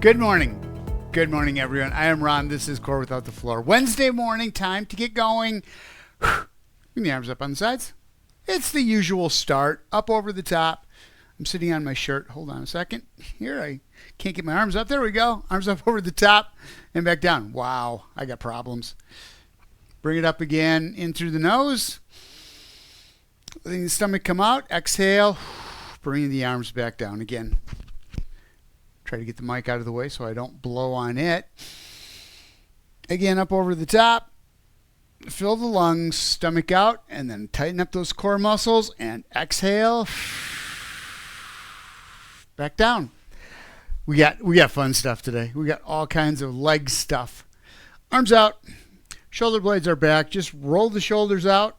Good morning. Good morning, everyone. I am Ron. This is Core Without the Floor. Wednesday morning, time to get going. Bring the arms up on the sides. It's the usual start, up over the top. I'm sitting on my shirt. Hold on a second. Here, I can't get my arms up. There we go. Arms up over the top and back down. Wow, I got problems. Bring it up again, in through the nose. Letting the stomach come out. Exhale. Bring the arms back down again. Try to get the mic out of the way so I don't blow on it. Again, up over the top. Fill the lungs, stomach out, and then tighten up those core muscles and exhale. Back down. We got fun stuff today. We got all kinds of leg stuff. Arms out. Shoulder blades are back. Just roll the shoulders out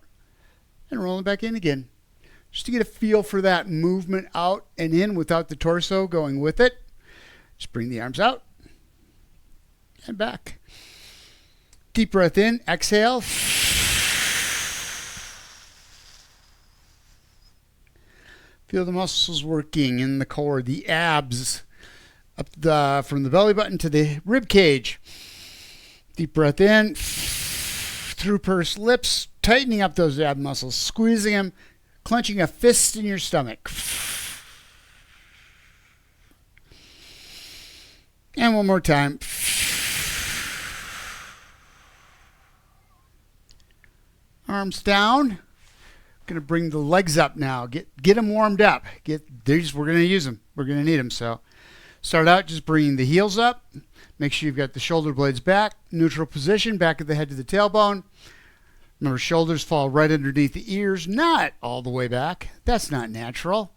and roll them back in again. Just to get a feel for that movement out and in without the torso going with it. Just bring the arms out and back. Deep breath in. Exhale. Feel the muscles working in the core, the abs, from the belly button to the rib cage. Deep breath in. Through pursed lips, tightening up those ab muscles, squeezing them, clenching a fist in your stomach. And one more time. Arms down. Going to bring the legs up now. Get them warmed up. We're going to use them. We're going to need them. So start out just bringing the heels up. Make sure you've got the shoulder blades back. Neutral position, back of the head to the tailbone. Remember, shoulders fall right underneath the ears, not all the way back. That's not natural.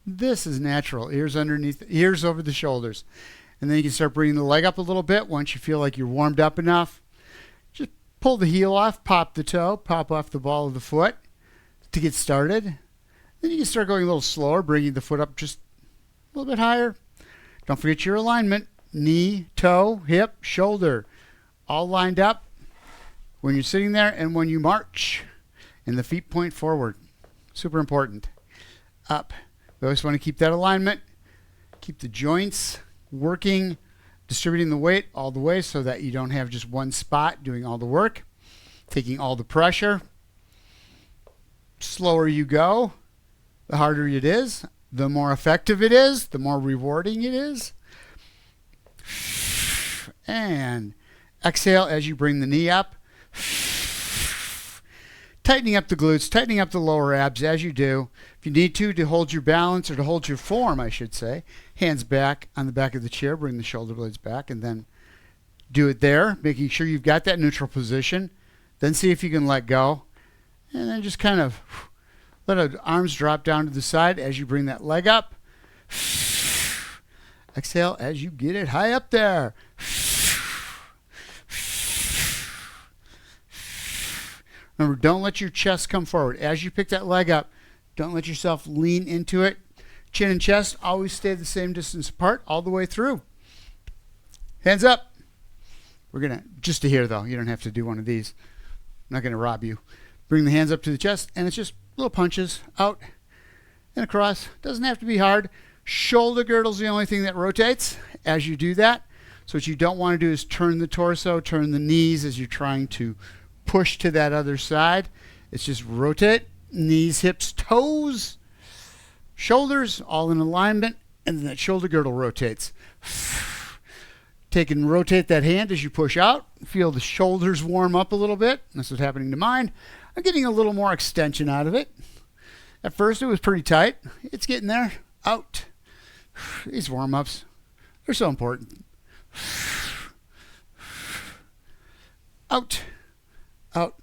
This is natural. Ears underneath, ears over the shoulders. And then you can start bringing the leg up a little bit once you feel like you're warmed up enough. Just pull the heel off, pop the toe, pop off the ball of the foot to get started. Then you can start going a little slower, bringing the foot up just a little bit higher. Don't forget your alignment. Knee, toe, hip, shoulder, all lined up when you're sitting there and when you march. And the feet point forward. Super important. Up. We always want to keep that alignment. Keep the joints working, distributing the weight all the way so that you don't have just one spot doing all the work, taking all the pressure. Slower you go, the harder it is, the more effective it is, the more rewarding it is. And exhale as you bring the knee up. Tightening up the glutes, tightening up the lower abs as you do. If you need to hold your balance or to hold your form, I should say, hands back on the back of the chair, bring the shoulder blades back, and then do it there, making sure you've got that neutral position. Then see if you can let go. And then just kind of let the arms drop down to the side as you bring that leg up. Exhale as you get it high up there. Remember, don't let your chest come forward. As you pick that leg up, don't let yourself lean into it. Chin and chest always stay the same distance apart all the way through. Hands up. We're going to, just to here though, you don't have to do one of these. I'm not going to rob you. Bring the hands up to the chest, and it's just little punches out and across. Doesn't have to be hard. Shoulder girdle's the only thing that rotates as you do that. So what you don't want to do is turn the torso, turn the knees as you're trying to push to that other side. It's just rotate, knees, hips, toes, shoulders, all in alignment, and then that shoulder girdle rotates. Take and rotate that hand as you push out. Feel the shoulders warm up a little bit. That's what's happening to mine. I'm getting a little more extension out of it. At first it was pretty tight. It's getting there. Out. These warm-ups, they're so important. Out. Out.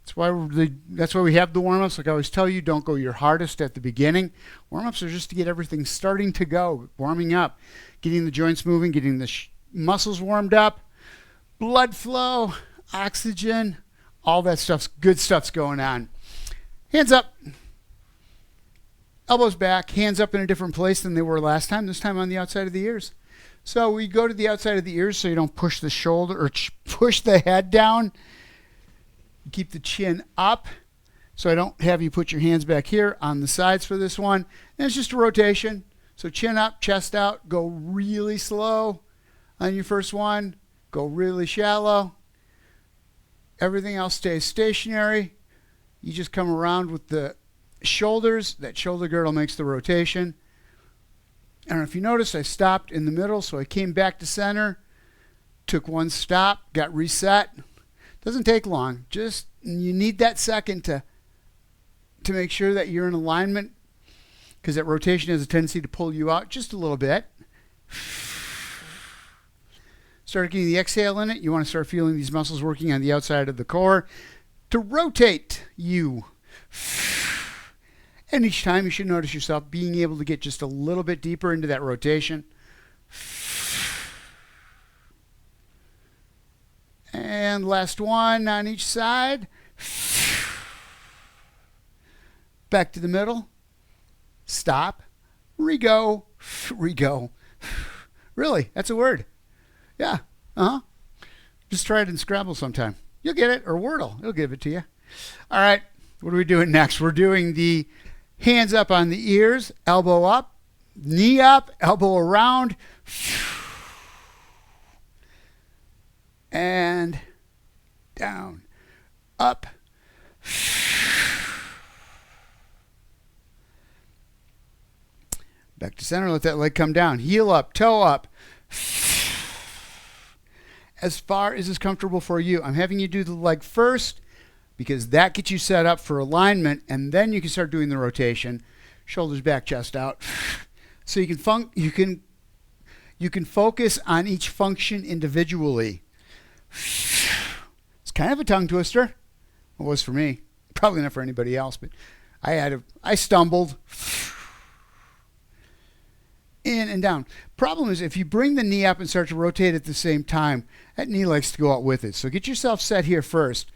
That's why we have the warm-ups. Like I always tell you, don't go your hardest at the beginning. Warm-ups are just to get everything starting to go, warming up, getting the joints moving, getting the muscles warmed up, blood flow, oxygen, all that stuff's good stuff's going on. Hands up. Elbows back, hands up in a different place than they were last time, this time on the outside of the ears. So we go to the outside of the ears so you don't push the shoulder or push the head down. Keep the chin up so I don't have you put your hands back here on the sides for this one. And it's just a rotation. So chin up, chest out, go really slow. On your first one, go really shallow. Everything else stays stationary. You just come around with the shoulders. That shoulder girdle makes the rotation. And if you notice, I stopped in the middle, so I came back to center, took one stop, got reset. Doesn't take long. Just you need that second to make sure that you're in alignment, because that rotation has a tendency to pull you out just a little bit. Start getting the exhale in it. You want to start feeling these muscles working on the outside of the core to rotate you. And each time you should notice yourself being able to get just a little bit deeper into that rotation. And last one on each side. Back to the middle. Stop. Re-go. Re-go. Really, that's a word. Yeah. Just try it in Scrabble sometime. You'll get it, or Wordle. It'll give it to you. All right. What are we doing next? We're doing the hands up on the ears, elbow up, knee up, elbow around, and down, up, back to center. Let that leg come down. Heel up, toe up, as far as is comfortable for you. I'm having you do the leg first, because that gets you set up for alignment, and then you can start doing the rotation. Shoulders back, chest out. So you can focus on each function individually. It's kind of a tongue twister. It was for me. Probably not for anybody else, but I stumbled. In and down. Problem is, if you bring the knee up and start to rotate at the same time, that knee likes to go out with it. So get yourself set here first.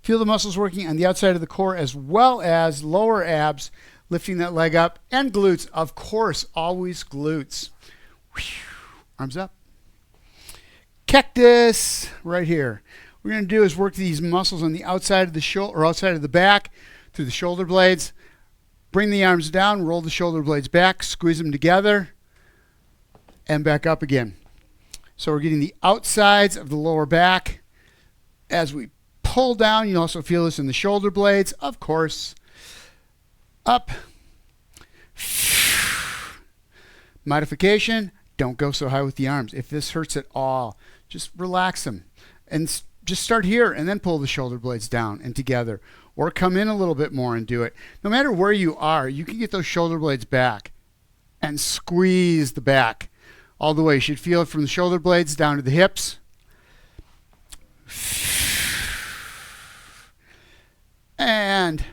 Feel the muscles working on the outside of the core, as well as lower abs, lifting that leg up, and glutes. Of course, always glutes. Arms up. Cactus right here. What we're going to do is work these muscles on the outside of the shoulder, or outside of the back, through the shoulder blades. Bring the arms down, roll the shoulder blades back, squeeze them together, and back up again. So we're getting the outsides of the lower back. As we pull down, you also feel this in the shoulder blades, of course. Up. Modification, don't go so high with the arms. If this hurts at all, just relax them. And just start here and then pull the shoulder blades down and together. Or come in a little bit more and do it. No matter where you are, you can get those shoulder blades back and squeeze the back all the way. You should feel it from the shoulder blades down to the hips. And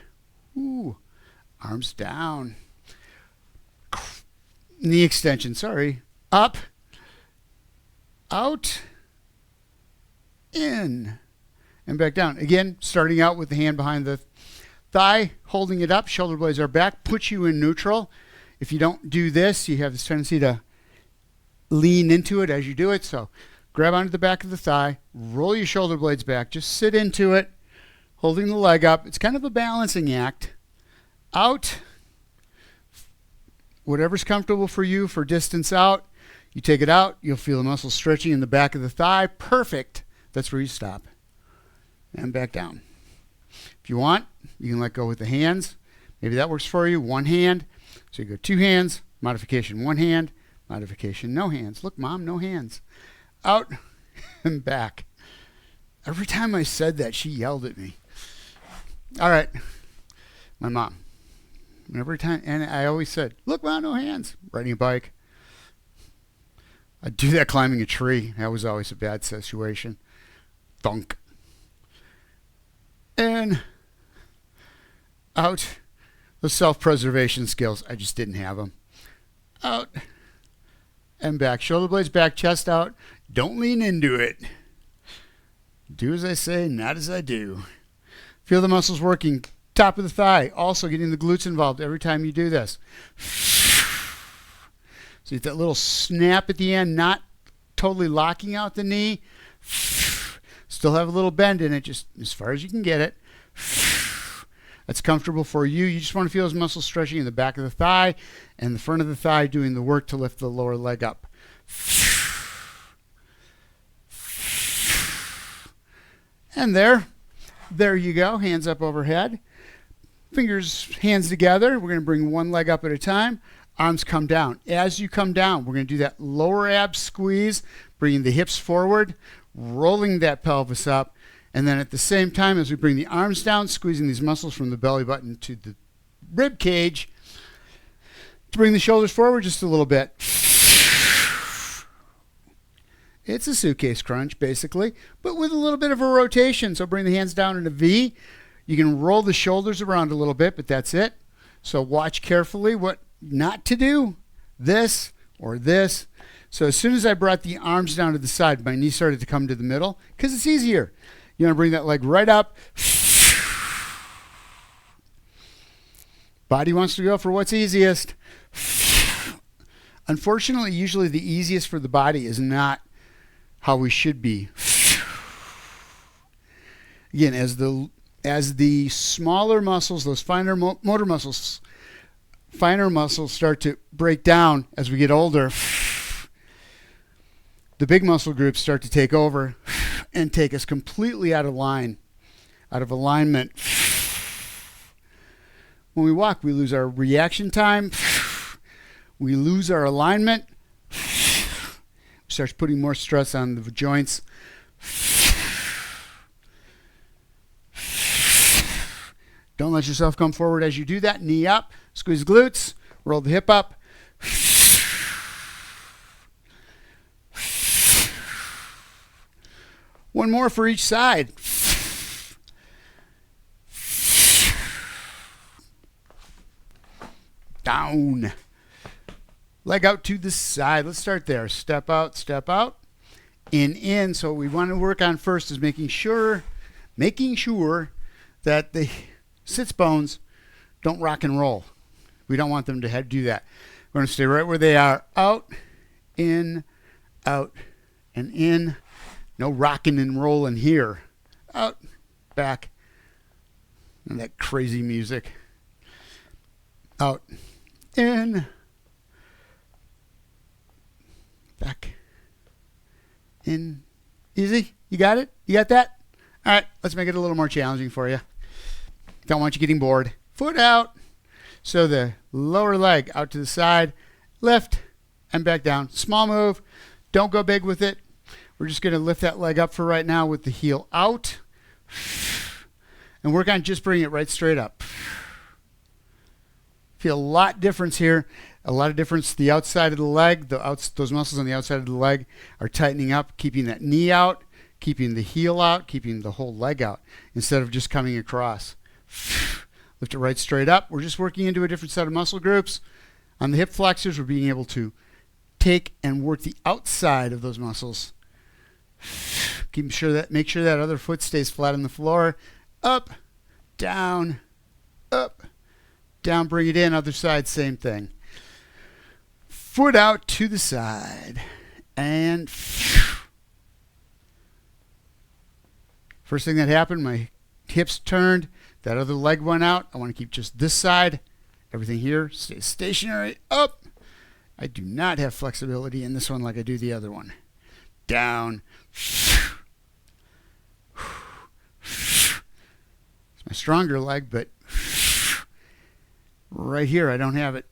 arms down. Knee extension, sorry. Up, out, in, and back down. Again, starting out with the hand behind the thigh, holding it up, shoulder blades are back, put you in neutral. If you don't do this, you have this tendency to lean into it as you do it. So grab onto the back of the thigh, roll your shoulder blades back, just sit into it, holding the leg up. It's kind of a balancing act. Out. Whatever's comfortable for you for distance out. You take it out, you'll feel the muscles stretching in the back of the thigh. Perfect. That's where you stop. And back down. If you want, you can let go with the hands. Maybe that works for you. One hand. So you go two hands, modification one hand, modification no hands. Look, Mom, no hands. Out and back. Every time I said that, she yelled at me. All right. My mom. Every time, and I always said, look, Mom, no hands. Riding a bike. I'd do that climbing a tree. That was always a bad situation. Thunk. And out. Those self-preservation skills, I just didn't have them. Out and back. Shoulder blades back, chest out. Don't lean into it. Do as I say, not as I do. Feel the muscles working. Top of the thigh. Also getting the glutes involved every time you do this. So you get that little snap at the end, not totally locking out the knee. Still have a little bend in it, just as far as you can get it. That's comfortable for you. You just want to feel those muscles stretching in the back of the thigh and the front of the thigh doing the work to lift the lower leg up. And there you go. Hands up overhead. Fingers, hands together. We're going to bring one leg up at a time. Arms come down. As you come down, we're going to do that lower ab squeeze, bringing the hips forward, rolling that pelvis up, and then at the same time as we bring the arms down, squeezing these muscles from the belly button to the rib cage to bring the shoulders forward just a little bit. It's a suitcase crunch, basically, but with a little bit of a rotation. So bring the hands down in a V. You can roll the shoulders around a little bit, but that's it. So watch carefully what not to do, this or this. So as soon as I brought the arms down to the side, my knee started to come to the middle because it's easier. You want to bring that leg right up. Body wants to go for what's easiest. Unfortunately, usually the easiest for the body is not how we should be. Again, as the smaller muscles, those finer motor muscles, finer muscles start to break down as we get older, the big muscle groups start to take over and take us completely out of line, out of alignment. When we walk, we lose our reaction time. We lose our alignment. We start putting more stress on the joints. Don't let yourself come forward as you do that. Knee up, squeeze glutes, roll the hip up. One more for each side. Down. Leg out to the side. Let's start there. Step out, in. So what we want to work on first is making sure that the sits bones don't rock and roll. We don't want them to do that. We're going to stay right where they are. Out, and in. No rocking and rolling here. Out, back. And that crazy music. Out, in, back, in. Easy? You got it? You got that? All right, let's make it a little more challenging for you. Don't want you getting bored. Foot out. So the lower leg out to the side, lift, and back down. Small move. Don't go big with it. We're just going to lift that leg up for right now with the heel out. And work on just bringing it right straight up. Feel a lot difference here. A lot of difference. The outside of the leg, those muscles on the outside of the leg are tightening up, keeping that knee out, keeping the heel out, keeping the whole leg out instead of just coming across. Lift it right straight up. We're just working into a different set of muscle groups. On the hip flexors, we're being able to take and work the outside of those muscles. Make sure that other foot stays flat on the floor. Up, down, bring it in. Other side, same thing. Foot out to the side. And first thing that happened, my hips turned. That other leg went out. I want to keep just this side. Everything here stays stationary. Up. I do not have flexibility in this one like I do the other one. Down. It's my stronger leg, but right here I don't have it.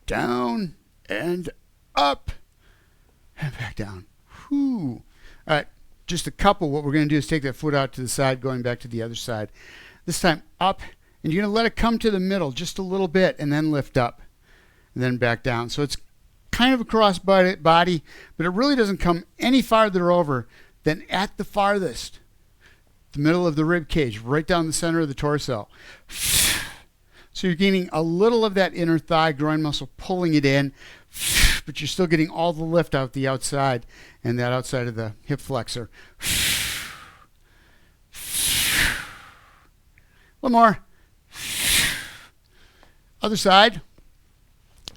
Down and up and back down. Whew. All right, just a couple. What we're going to do is take that foot out to the side, going back to the other side. This time up, and you're going to let it come to the middle just a little bit and then lift up and then back down. So it's kind of a cross body, but it really doesn't come any farther over than at the farthest, the middle of the rib cage, right down the center of the torso. So you're gaining a little of that inner thigh groin muscle, pulling it in, but you're still getting all the lift out the outside and that outside of the hip flexor. One more. Other side.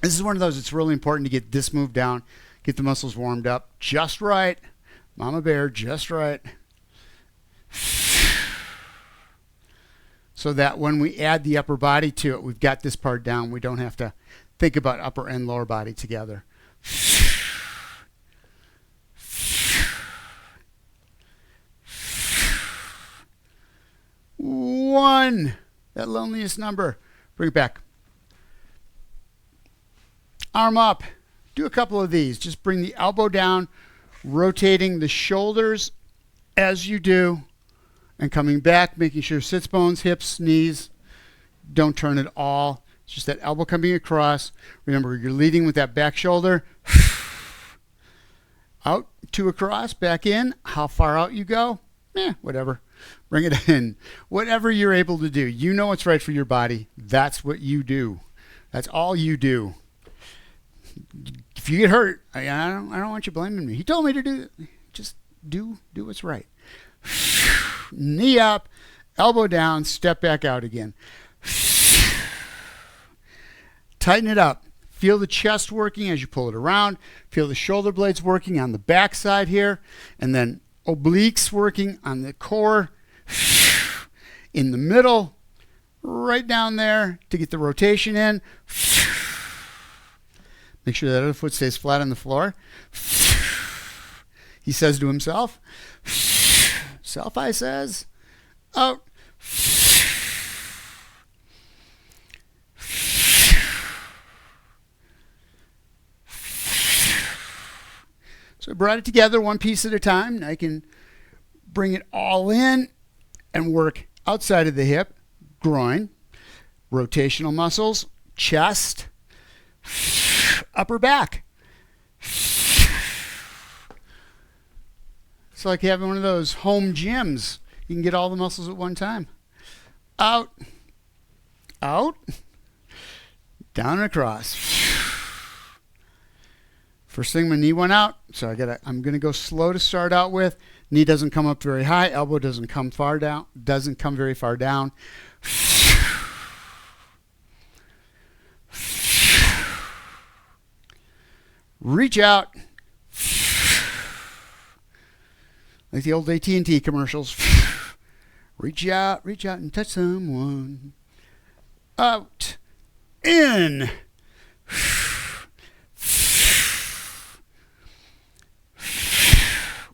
This is one of those, it's really important to get this move down, get the muscles warmed up just right. Mama bear, just right. So that when we add the upper body to it, we've got this part down. We don't have to Think about upper and lower body together. One. That loneliest number. Bring it back. Arm up. Do a couple of these. Just bring the elbow down, rotating the shoulders as you do, and coming back, making sure sits bones, hips, knees don't turn at all. It's just that elbow coming across. Remember, you're leading with that back shoulder. Out, two across, back in. How far out you go? Whatever. Bring it in. Whatever you're able to do. You know what's right for your body. That's what you do. That's all you do. If you get hurt, I don't want you blaming me. He told me to do it. Just do what's right. Knee up, elbow down, step back out again. Tighten it up. Feel the chest working as you pull it around. Feel the shoulder blades working on the back side here. And then obliques working on the core. In the middle, right down there to get the rotation in. Make sure that other foot stays flat on the floor. He says to himself. Self, I says. Out. So I brought it together one piece at a time. Now I can bring it all in and work outside of the hip, groin, rotational muscles, chest, upper back. It's like having one of those home gyms. You can get all the muscles at one time. Out, out, down and across. First thing, my knee went out, so I'm gonna go slow to start out with. Knee doesn't come up very high, elbow doesn't come far down, doesn't come very far down. Reach out. Like the old AT&T commercials. Reach out and touch someone. Out, in.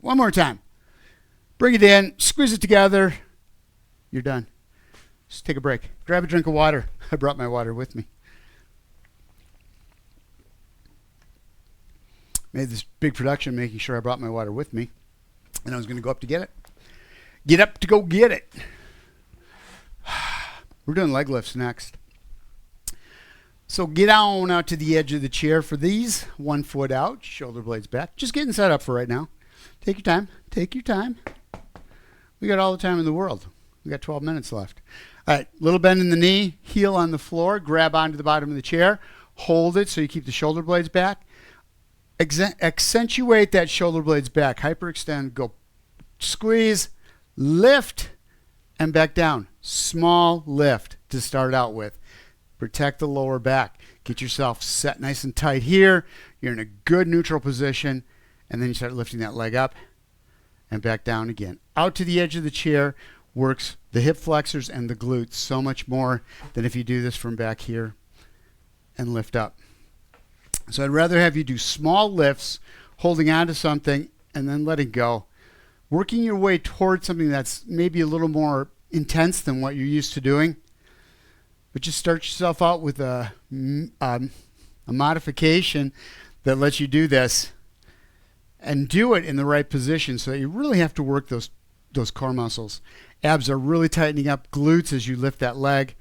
One more time. Bring it in, squeeze it together. You're done. Just take a break. Grab a drink of water. I brought my water with me. Made this big production making sure I brought my water with me. And I was going to go up to get it. Get up to go get it. We're doing leg lifts next. So get on out to the edge of the chair for these. 1 foot out, shoulder blades back. Just getting set up for right now. Take your time. Take your time. We got all the time in the world. We got 12 minutes left. All right, little bend in the knee, heel on the floor, grab onto the bottom of the chair, hold it so you keep the shoulder blades back. Accentuate that shoulder blades back. Hyperextend, go squeeze, lift, and back down. Small lift to start out with. Protect the lower back. Get yourself set nice and tight here. You're in a good neutral position. And then you start lifting that leg up and back down again. Out to the edge of the chair works the hip flexors and the glutes so much more than if you do this from back here and lift up. So I'd rather have you do small lifts, holding on to something and then letting go. Working your way towards something that's maybe a little more intense than what you're used to doing. But just start yourself out with a modification that lets you do this. And do it in the right position so that you really have to work those core muscles. Abs are really tightening up, glutes as you lift that leg.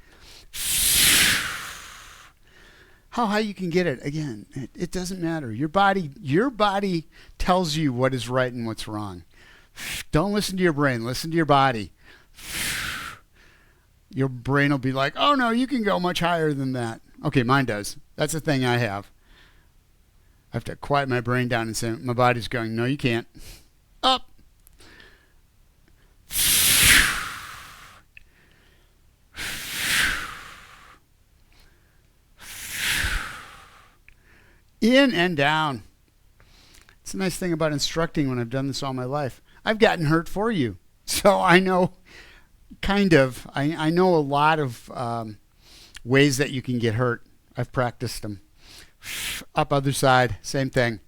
How high you can get it, again, it doesn't matter. Your body tells you what is right and what's wrong. Don't listen to your brain, listen to your body. Your brain will be like, oh no, you can go much higher than that. Okay, mine does. That's the thing I have. I have to quiet my brain down and say, my body's going, no, you can't. Up. In and down. It's a nice thing about instructing when I've done this all my life. I've gotten hurt for you. So I know, I know a lot of ways that you can get hurt. I've practiced them. Up other side, same thing.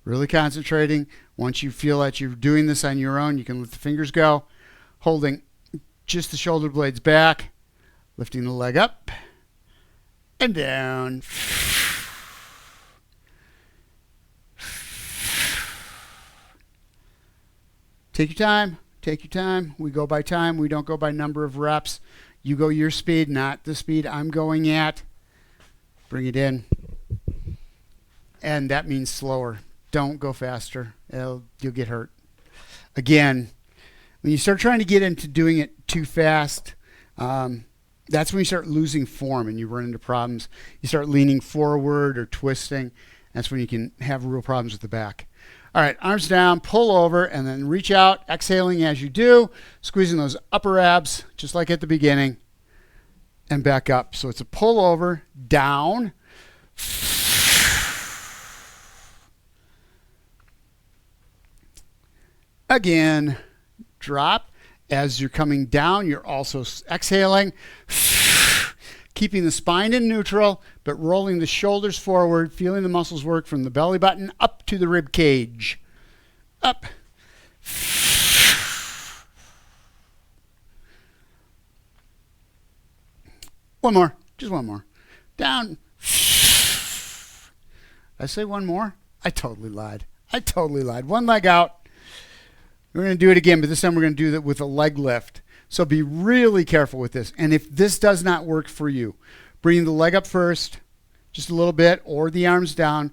Really concentrating. Once you feel that you're doing this on your own, you can let the fingers go, holding just the shoulder blades back, lifting the leg up and down. Take your time. Take your time. We go by time. We don't go by number of reps. You go your speed, not the speed I'm going at. Bring it in. And that means slower. Don't go faster. You'll get hurt. Again, when you start trying to get into doing it too fast, that's when you start losing form and you run into problems. You start leaning forward or twisting. That's when you can have real problems with the back. All right, arms down, pull over, and then reach out, exhaling as you do, squeezing those upper abs, just like at the beginning, and back up. So it's a pull over, down, again, drop. As you're coming down, you're also exhaling, keeping the spine in neutral, but rolling the shoulders forward, feeling the muscles work from the belly button up to the rib cage. Up. One more. Just one more. Down. Did I say one more? I totally lied. One leg out. We're going to do it again, but this time we're going to do that with a leg lift. So be really careful with this. And if this does not work for you, bring the leg up first, just a little bit, or the arms down.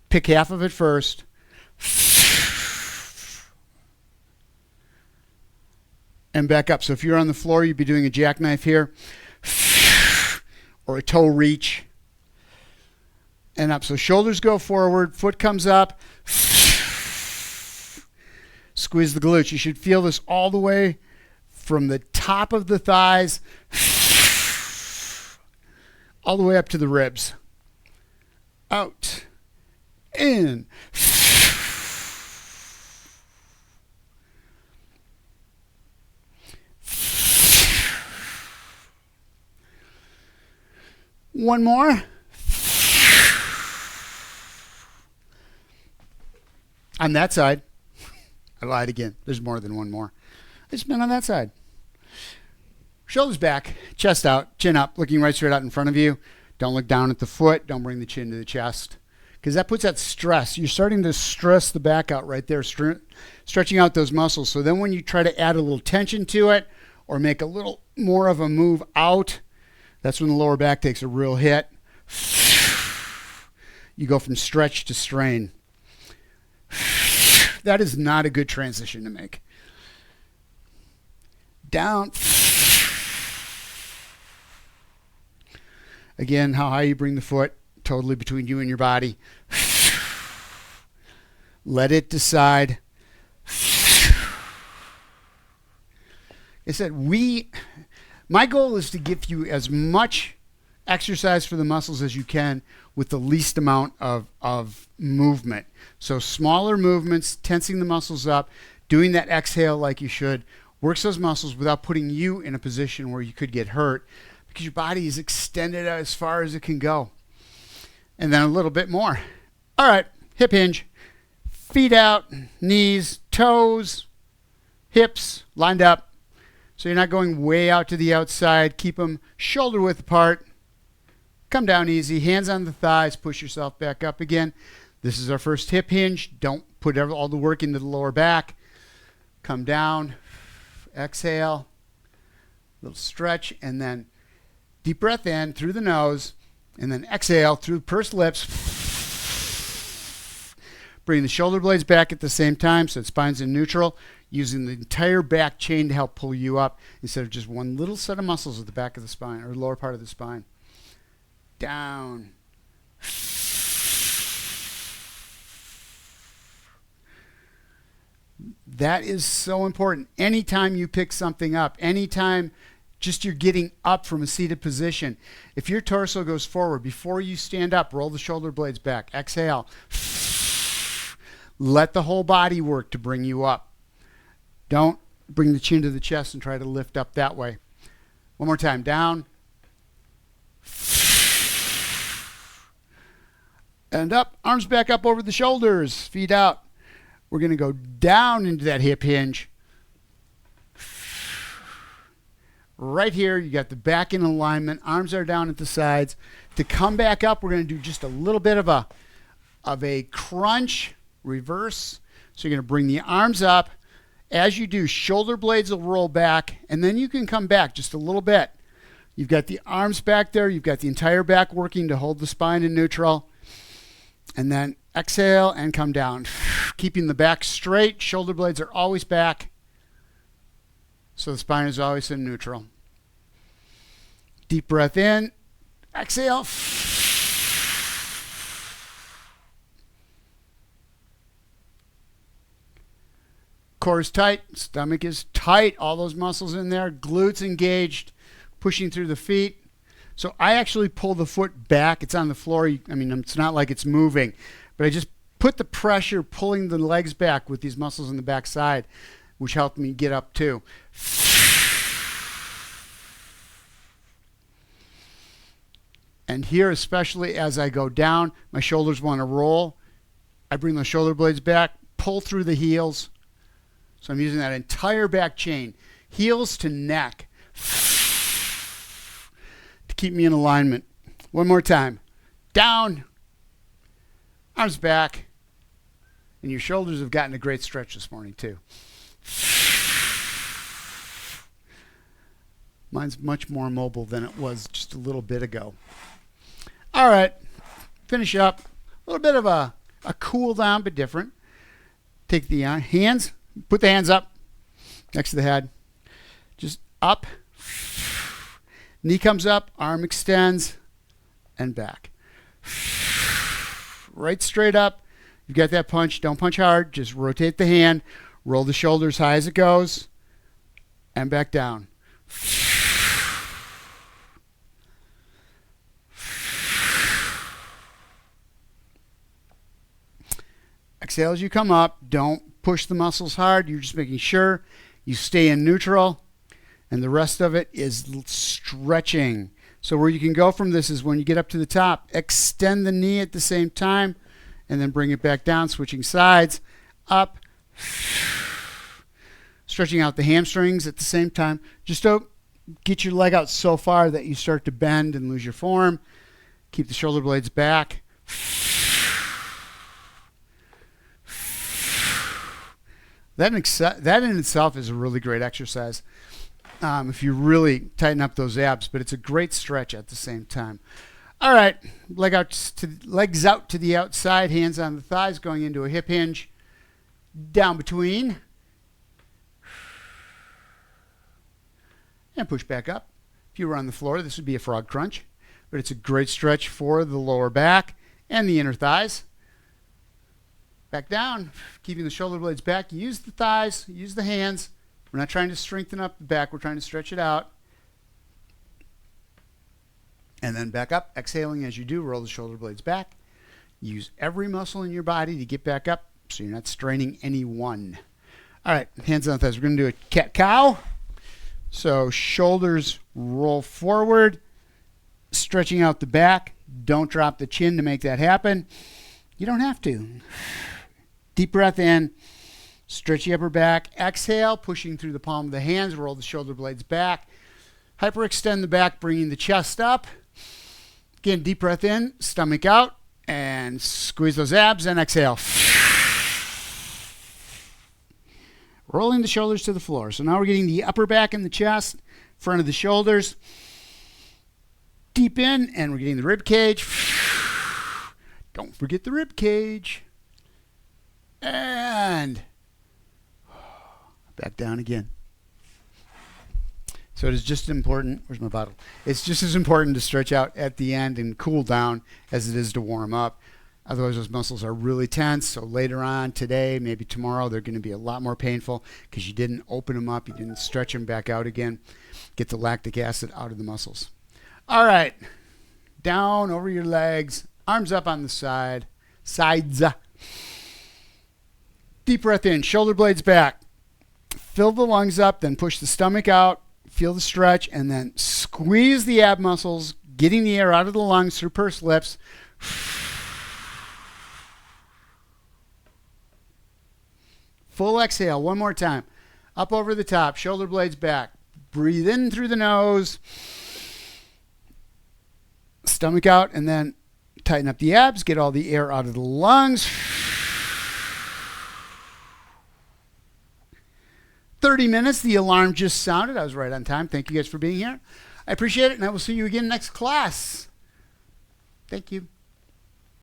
Pick half of it first. And back up. So if you're on the floor, you'd be doing a jackknife here, or a toe reach. And up. So shoulders go forward, foot comes up. Squeeze the glutes. You should feel this all the way from the top of the thighs all the way up to the ribs. Out. In. One more. On that side. I lied again. There's more than one more. It's been on that side. Shoulders back, chest out, chin up, looking right straight out in front of you. Don't look down at the foot. Don't bring the chin to the chest, because that puts that stress. You're starting to stress the back out right there, stretching out those muscles. So then when you try to add a little tension to it or make a little more of a move out, that's when the lower back takes a real hit. You go from stretch to strain. That is not a good transition to make. Down. Again, how high you bring the foot, totally between you and your body. Let it decide. I said, my goal is to give you as much exercise for the muscles as you can with the least amount of movement. So smaller movements, tensing the muscles up, doing that exhale like you should, works those muscles without putting you in a position where you could get hurt, because your body is extended as far as it can go. And then a little bit more. All right, hip hinge. Feet out, knees, toes, hips lined up. So you're not going way out to the outside. Keep them shoulder width apart. Come down easy. Hands on the thighs. Push yourself back up again. This is our first hip hinge. Don't put all the work into the lower back. Come down. Exhale. Little stretch. And then deep breath in through the nose. And then exhale through pursed lips. Bring the shoulder blades back at the same time so the spine's in neutral. Using the entire back chain to help pull you up instead of just one little set of muscles at the back of the spine or lower part of the spine. Down. That is so important. Anytime you pick something up, anytime just you're getting up from a seated position, if your torso goes forward, before you stand up, roll the shoulder blades back. Exhale. Let the whole body work to bring you up. Don't bring the chin to the chest and try to lift up that way. One more time. Down. And up. Arms back up over the shoulders. Feet out. We're going to go down into that hip hinge. Right here, you got the back in alignment. Arms are down at the sides. To come back up, we're going to do just a little bit of a crunch, reverse. So you're going to bring the arms up. As you do, shoulder blades will roll back, and then you can come back just a little bit. You've got the arms back there. You've got the entire back working to hold the spine in neutral. And then exhale and come down. Keeping the back straight. Shoulder blades are always back. So the spine is always in neutral. Deep breath in. Exhale. Core is tight. Stomach is tight. All those muscles in there. Glutes engaged. Pushing through the feet. So I actually pull the foot back. It's on the floor. I mean, it's not like it's moving. But I just put the pressure pulling the legs back with these muscles in the back side, which helped me get up too. And here, especially as I go down, my shoulders want to roll. I bring the shoulder blades back, pull through the heels. So I'm using that entire back chain, heels to neck, to keep me in alignment. One more time. Down, arms back. And your shoulders have gotten a great stretch this morning too. Mine's much more mobile than it was just a little bit ago. All right, finish up. A little bit of a cool down, but different. Take the hands, put the hands up next to the head. Just up. Knee comes up, arm extends, and back. Right straight up. You've got that punch. Don't punch hard. Just rotate the hand. Roll the shoulders high as it goes. And back down. Exhale as you come up. Don't push the muscles hard. You're just making sure you stay in neutral. And the rest of it is stretching. So where you can go from this is when you get up to the top, extend the knee at the same time. And then bring it back down, switching sides, up, stretching out the hamstrings at the same time. Just don't get your leg out so far that you start to bend and lose your form. Keep the shoulder blades back. That in itself is a really great exercise if you really tighten up those abs, but it's a great stretch at the same time. All right, legs out to the outside, hands on the thighs, going into a hip hinge, down between, and push back up. If you were on the floor, this would be a frog crunch, but it's a great stretch for the lower back and the inner thighs. Back down, keeping the shoulder blades back. Use the thighs, use the hands. We're not trying to strengthen up the back, we're trying to stretch it out. And then back up, exhaling as you do, roll the shoulder blades back. Use every muscle in your body to get back up so you're not straining any one. All right, hands on the thighs. We're going to do a cat-cow. So shoulders roll forward, stretching out the back. Don't drop the chin to make that happen. You don't have to. Deep breath in, stretch the upper back. Exhale, pushing through the palm of the hands, roll the shoulder blades back. Hyperextend the back, bringing the chest up. Again, deep breath in, stomach out, and squeeze those abs, and exhale. Rolling the shoulders to the floor. So now we're getting the upper back and the chest, front of the shoulders. Deep in, and we're getting the rib cage. Don't forget the rib cage. And back down again. So it is just important, where's my bottle? It's just as important to stretch out at the end and cool down as it is to warm up. Otherwise, those muscles are really tense. So later on today, maybe tomorrow, they're going to be a lot more painful because you didn't open them up. You didn't stretch them back out again. Get the lactic acid out of the muscles. All right. Down over your legs. Arms up on the sides. Deep breath in, shoulder blades back. Fill the lungs up, then push the stomach out. Feel the stretch, and then squeeze the ab muscles, getting the air out of the lungs through pursed lips. Full exhale, one more time. Up over the top, shoulder blades back. Breathe in through the nose. Stomach out, and then tighten up the abs, get all the air out of the lungs. 30 minutes, the alarm just sounded. I was right on time. Thank you guys for being here. I appreciate it, and I will see you again next class. Thank you.